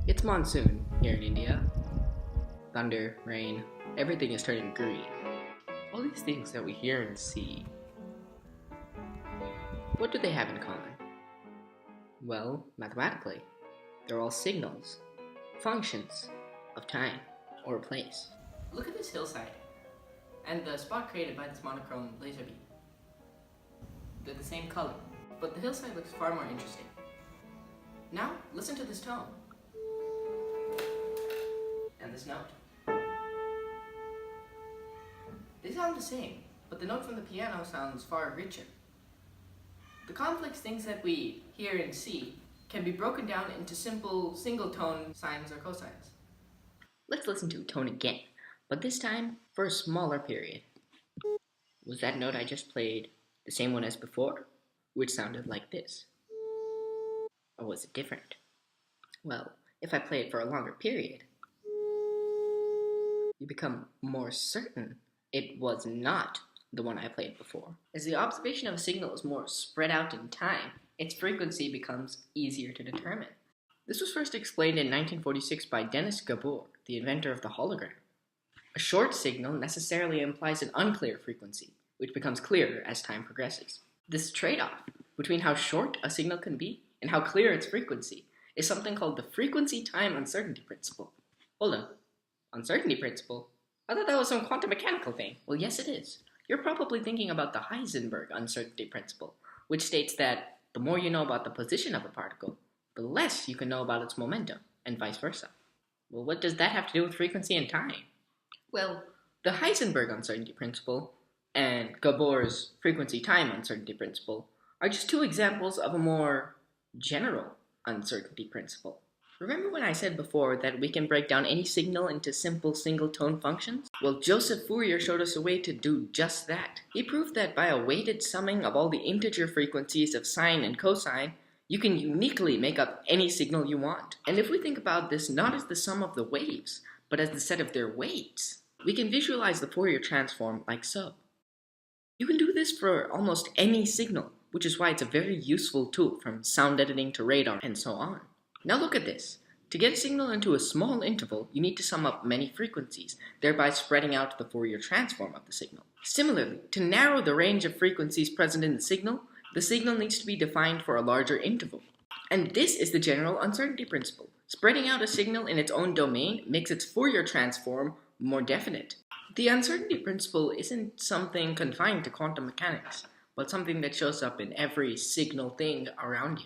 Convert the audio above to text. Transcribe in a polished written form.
It's monsoon here in India. Thunder, rain, everything is turning green. All these things that we hear and see, what do they have in common? Well, mathematically, they're all signals, functions of time or place. Look at this hillside and the spot created by this monochrome laser beam. They're the same color, but the hillside looks far more interesting. Now, listen to this tone. And this note. They sound the same, but the note from the piano sounds far richer. The complex things that we hear and see can be broken down into simple single-tone sines or cosines. Let's listen to a tone again, but this time for a smaller period. Was that note I just played the same one as before, which sounded like this? Or was it different? Well, if I play it for a longer period, you become more certain it was not the one I played before. As the observation of a signal is more spread out in time, its frequency becomes easier to determine. This was first explained in 1946 by Dennis Gabor, the inventor of the hologram. A short signal necessarily implies an unclear frequency, which becomes clearer as time progresses. This trade-off between how short a signal can be and how clear its frequency is something called the frequency-time uncertainty principle. Hold on. Uncertainty principle? I thought that was some quantum mechanical thing. Well, yes it is. You're probably thinking about the Heisenberg uncertainty principle, which states that the more you know about the position of a particle, the less you can know about its momentum, and vice versa. Well, what does that have to do with frequency and time? Well, the Heisenberg uncertainty principle and Gabor's frequency-time uncertainty principle are just two examples of a more general uncertainty principle. Remember when I said before that we can break down any signal into simple single-tone functions? Well, Joseph Fourier showed us a way to do just that. He proved that by a weighted summing of all the integer frequencies of sine and cosine, you can uniquely make up any signal you want. And if we think about this not as the sum of the waves, but as the set of their weights, we can visualize the Fourier transform like so. You can do this for almost any signal, which is why it's a very useful tool from sound editing to radar and so on. Now look at this. To get a signal into a small interval, you need to sum up many frequencies, thereby spreading out the Fourier transform of the signal. Similarly, to narrow the range of frequencies present in the signal needs to be defined for a larger interval. And this is the general uncertainty principle. Spreading out a signal in its own domain makes its Fourier transform more definite. The uncertainty principle isn't something confined to quantum mechanics, but something that shows up in every signal thing around you.